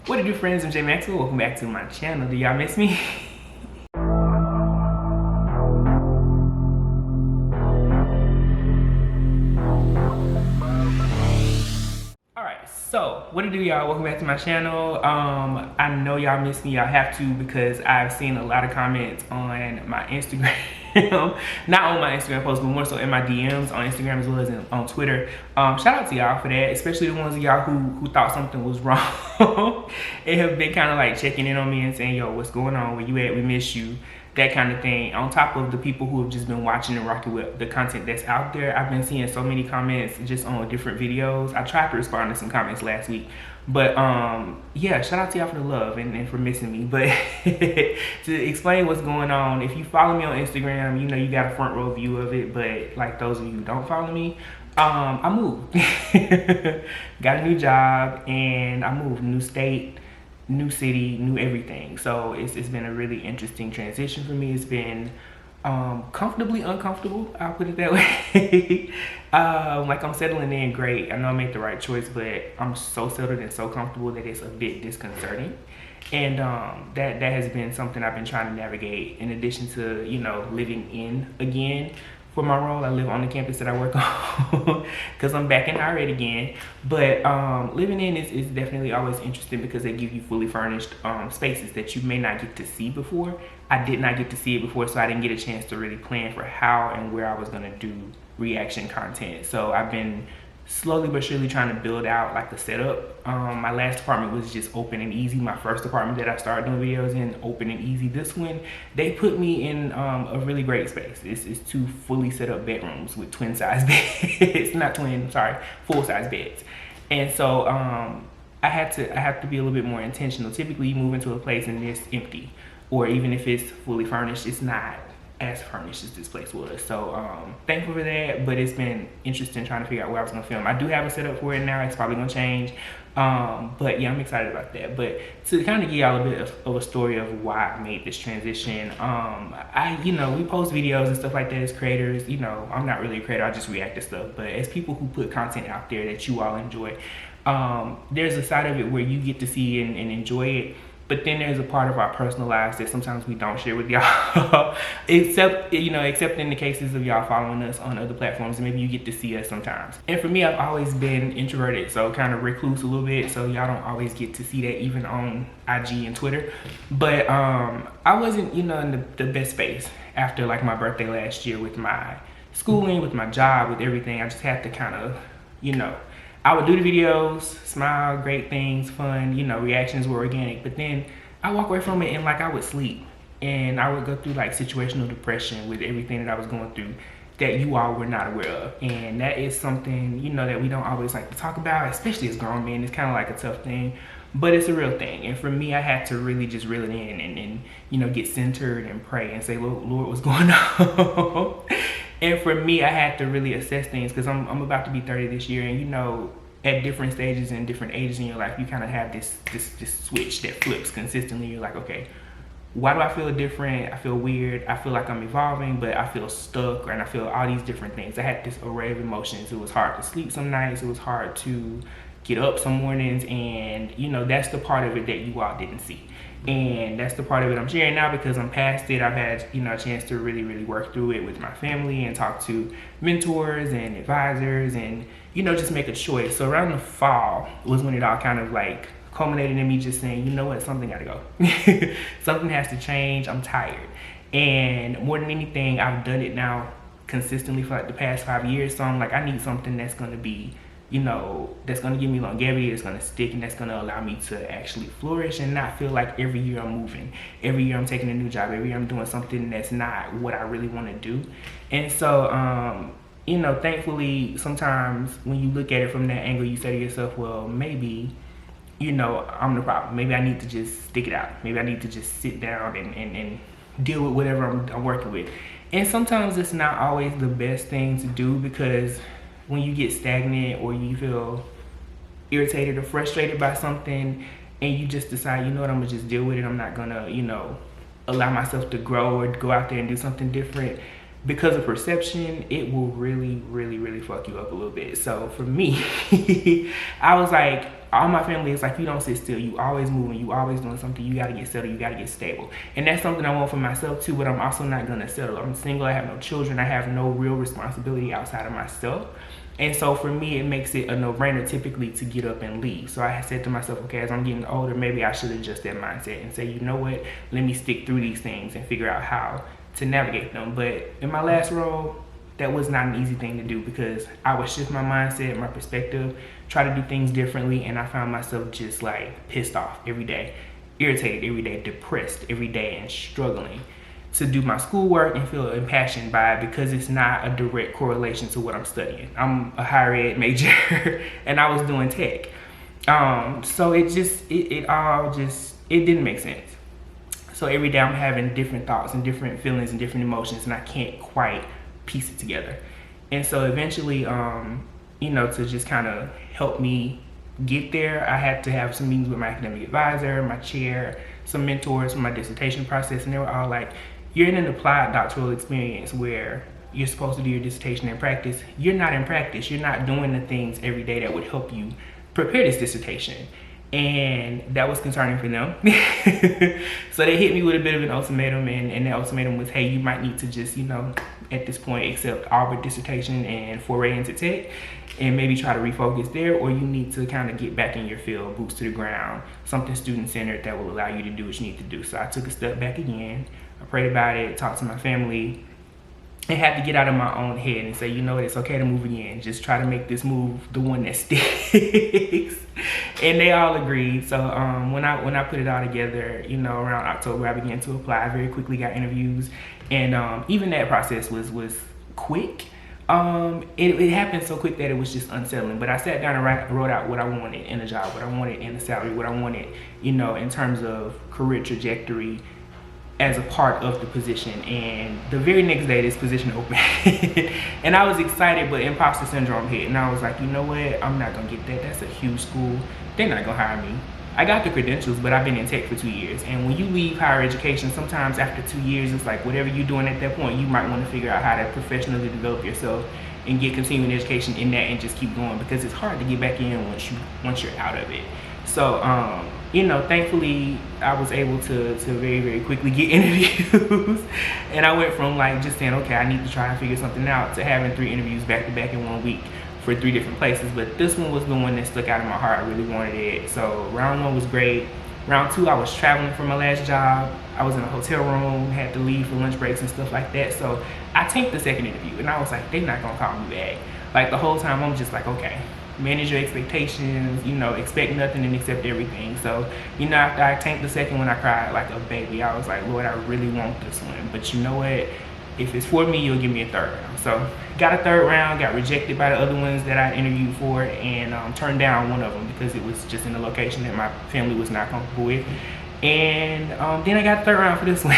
What it do, friends? I'm Jay Maxwell. Welcome back to my channel. Do y'all miss me? Alright, so what it do, y'all? Welcome back to my channel. I know y'all miss me. Y'all have to, because I've seen a lot of comments on my Instagram. Not on my Instagram post, but more so in my DMs on Instagram as well as on Twitter. Shout out to y'all for that, especially the ones of y'all who thought something was wrong. It have been kind of like checking in on me and saying, yo, what's going on, where you at, we miss you, that kind of thing. On top of the people who have just been watching and rocking with the content that's out there, I've been seeing so many comments just on different videos. I tried to respond to some comments last week, but yeah, shout out to y'all for the love and for missing me. But to explain what's going on, if you follow me on Instagram, you know you got a front row view of it. But like those of you who don't follow me, I moved. Got a new job and I moved. New state, new city, new everything. So it's been a really interesting transition for me. It's been comfortably uncomfortable, I'll put it that way. Like, I'm settling in great. I know I made the right choice, but I'm so settled and so comfortable that it's a bit disconcerting. And that has been something I've been trying to navigate, in addition to, you know, living in again. For my role, I live on the campus that I work on because I'm back in higher ed again. But living in is definitely always interesting because they give you fully furnished spaces that you may not get to see before. I did not get to see it before, so I didn't get a chance to really plan for how and where I was gonna do reaction content. So I've been slowly but surely trying to build out like the setup. My last apartment was just open and easy. My first apartment that I started doing videos in, open and easy. This one, they put me in a really great space. It's two fully set up bedrooms with twin size beds. Not twin, sorry, full size beds. And so I have to be a little bit more intentional. Typically you move into a place and it's empty, or even if it's fully furnished, it's not as furnished as this place was. So thankful for that, but it's been interesting trying to figure out where I was gonna film. I do have a setup for it now. It's probably gonna change, but yeah, I'm excited about that. But to kind of give y'all a bit of a story of why I made this transition, you know, we post videos and stuff like that as creators. You know, I'm not really a creator, I just react to stuff, but as people who put content out there that you all enjoy, there's a side of it where you get to see and enjoy it. But then there's a part of our personal lives that sometimes we don't share with y'all. except in the cases of y'all following us on other platforms, and maybe you get to see us sometimes. And for me, I've always been introverted, so kind of recluse a little bit, so y'all don't always get to see that even on IG and Twitter. But I wasn't, you know, in the best space after like my birthday last year with my schooling, with my job, with everything. I just had to kind of, you know, I would do the videos, smile, great things, fun, you know, reactions were organic, but then I walk away from it and like I would sleep, and I would go through like situational depression with everything that I was going through that you all were not aware of. And that is something, you know, that we don't always like to talk about, especially as grown men. It's kind of like a tough thing, but it's a real thing. And for me, I had to really just reel it in and you know, get centered and pray and say, Lord, what's going on? And for me, I had to really assess things because I'm about to be 30 this year, and you know, at different stages and different ages in your life, you kind of have this switch that flips consistently. You're like, okay, why do I feel different? I feel weird. I feel like I'm evolving, but I feel stuck, and I feel all these different things. I had this array of emotions. It was hard to sleep some nights. It was hard to get up some mornings, and you know, that's the part of it that you all didn't see. And that's the part of it I'm sharing now because I'm past it. I've had, you know, a chance to really work through it with my family and talk to mentors and advisors and, you know, just make a choice. So around the fall was when it all kind of like culminated in me just saying, you know what, something gotta go. Something has to change. I'm tired. And more than anything, I've done it now consistently for like the past 5 years. So I'm like, I need something that's gonna be, you know, that's gonna give me longevity, that's gonna stick, and that's gonna allow me to actually flourish and not feel like every year I'm moving, every year I'm taking a new job, every year I'm doing something that's not what I really wanna do. And so, you know, thankfully, sometimes when you look at it from that angle, you say to yourself, well, maybe, you know, I'm the problem. Maybe I need to just stick it out. Maybe I need to just sit down and deal with whatever I'm working with. And sometimes it's not always the best thing to do, because when you get stagnant or you feel irritated or frustrated by something and you just decide, you know what, I'm gonna just deal with it, I'm not gonna, you know, allow myself to grow or go out there and do something different, because of perception, it will really fuck you up a little bit. So for me, I was like, all my family is like, you don't sit still, you always moving, you always doing something, you gotta get settled, you gotta get stable. And that's something I want for myself too, but I'm also not gonna settle. I'm single, I have no children, I have no real responsibility outside of myself. And so for me, it makes it a no-brainer typically to get up and leave. So I said to myself, okay, as I'm getting older, maybe I should adjust that mindset and say, you know what, let me stick through these things and figure out how to navigate them. But in my last role, that was not an easy thing to do because I would shift my mindset, my perspective, try to do things differently, and I found myself just like pissed off every day, irritated every day, depressed every day, and struggling to do my schoolwork and feel impassioned by it because it's not a direct correlation to what I'm studying. I'm a higher ed major and I was doing tech. So it all didn't make sense. So every day I'm having different thoughts and different feelings and different emotions, and I can't quite piece it together. And so eventually, you know, to just kind of help me get there, I had to have some meetings with my academic advisor, my chair, some mentors for my dissertation process, and they were all like, you're in an applied doctoral experience where you're supposed to do your dissertation in practice. You're not in practice. You're not doing the things every day that would help you prepare this dissertation. And that was concerning for them. So they hit me with a bit of an ultimatum, and the ultimatum was, hey, you might need to just, you know, at this point accept our dissertation and foray into tech and maybe try to refocus there, or you need to kind of get back in your field, boots to the ground, something student-centered that will allow you to do what you need to do. So I took a step back again. I prayed about it, talked to my family, and had to get out of my own head and say, you know what, it's okay to move again. Just try to make this move the one that sticks. And they all agreed. So when I put it all together, you know, around October, I began to apply. I very quickly got interviews, and even that process was quick. It happened so quick that it was just unsettling. But I sat down and wrote out what I wanted in a job, what I wanted in a salary, what I wanted, you know, in terms of career trajectory as a part of the position. And the very next day, this position opened. And I was excited, but imposter syndrome hit. And I was like, you know what? I'm not gonna get that. That's a huge school. They're not gonna hire me. I got the credentials, but I've been in tech for 2 years. And when you leave higher education, sometimes after 2 years, it's like whatever you're doing at that point, you might want to figure out how to professionally develop yourself and get continuing education in that and just keep going, because it's hard to get back in once you're out of it. So, you know, thankfully I was able to very, very quickly get interviews. And I went from like just saying, okay, I need to try and figure something out, to having 3 interviews back to back in 1 week for 3 different places. But this one was the one that stuck out in my heart. I really wanted it. So round 1 was great. Round 2, I was traveling for my last job. I was in a hotel room, had to leave for lunch breaks and stuff like that. So I tanked the second interview, and I was like, they're not gonna call me back. Like the whole time I'm just like, okay, manage your expectations, you know, expect nothing and accept everything. So, you know, after I tanked the second one, I cried like a baby. I was like, Lord, I really want this one. But you know what? If it's for me, you'll give me a 3rd round. So got a 3rd round, got rejected by the other ones that I interviewed for, and turned down one of them because it was just in a location that my family was not comfortable with. And then I got the 3rd round for this one.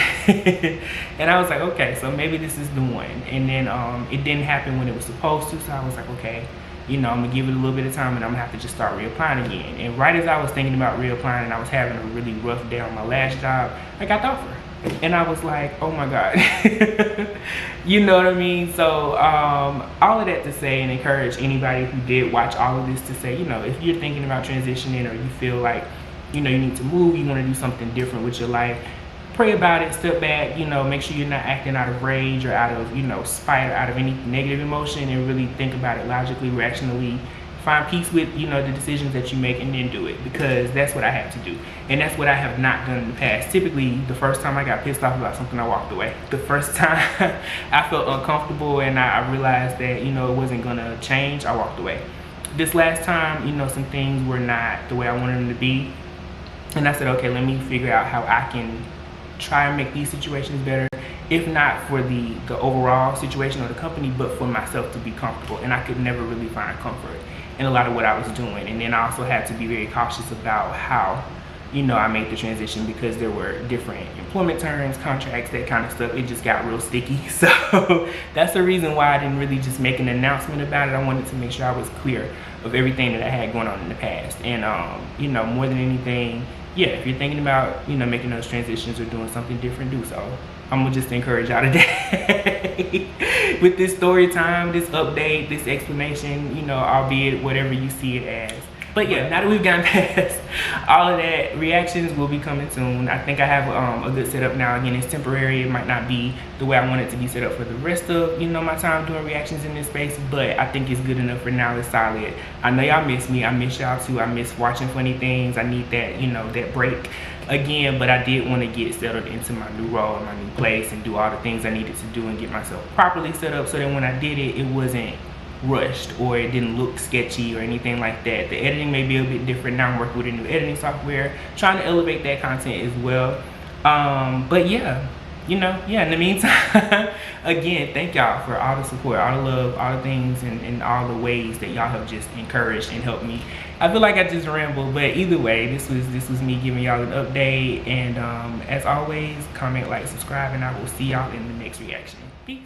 And I was like, okay, so maybe this is the one. And then it didn't happen when it was supposed to. So I was like, okay, you know, I'm gonna give it a little bit of time, and I'm gonna have to just start reapplying again. And right as I was thinking about reapplying and I was having a really rough day on my last job, I got the offer. And I was like, oh my God. You know what I mean? So all of that to say, and encourage anybody who did watch all of this to say, you know, if you're thinking about transitioning, or you feel like, you know, you need to move, you want to do something different with your life, pray about it, step back, you know, make sure you're not acting out of rage or out of, you know, spite or out of any negative emotion, and really think about it logically, rationally, find peace with, you know, the decisions that you make, and then do it, because that's what I have to do. And that's what I have not done in the past. Typically, the first time I got pissed off about something, I walked away. The first time I felt uncomfortable and I realized that, you know, it wasn't gonna change, I walked away. This last time, you know, some things were not the way I wanted them to be. And I said, okay, let me figure out how I can try and make these situations better, if not for the overall situation or the company, but for myself to be comfortable. And I could never really find comfort in a lot of what I was doing. And then I also had to be very cautious about how, you know, I made the transition, because there were different employment terms, contracts, that kind of stuff. It just got real sticky. So that's the reason why I didn't really just make an announcement about it. I wanted to make sure I was clear of everything that I had going on in the past. And you know, more than anything, yeah, if you're thinking about, you know, making those transitions or doing something different, do so. I'm gonna just encourage y'all today with this story time, this update, this explanation, you know, albeit whatever you see it as. But yeah, now that we've gotten past all of that, reactions will be coming soon. I think I have a good setup now. Again, it's temporary. It might not be the way I want it to be set up for the rest of, you know, my time doing reactions in this space, but I think it's good enough for now. It's solid. I know y'all miss me. I miss y'all too. I miss watching funny things. I need that, you know, that break again, but I did want to get settled into my new role and my new place and do all the things I needed to do and get myself properly set up so that when I did it, it wasn't rushed or it didn't look sketchy or anything like that. The editing may be a bit different now. I'm working with a new editing software, trying to elevate that content as well. But yeah, you know, yeah, in the meantime, again, thank y'all for all the support, all the love, all the things, and all the ways that y'all have just encouraged and helped me. I feel like I just rambled, but either way, this was me giving y'all an update. And as always, comment, like, subscribe, and I will see y'all in the next reaction. Peace.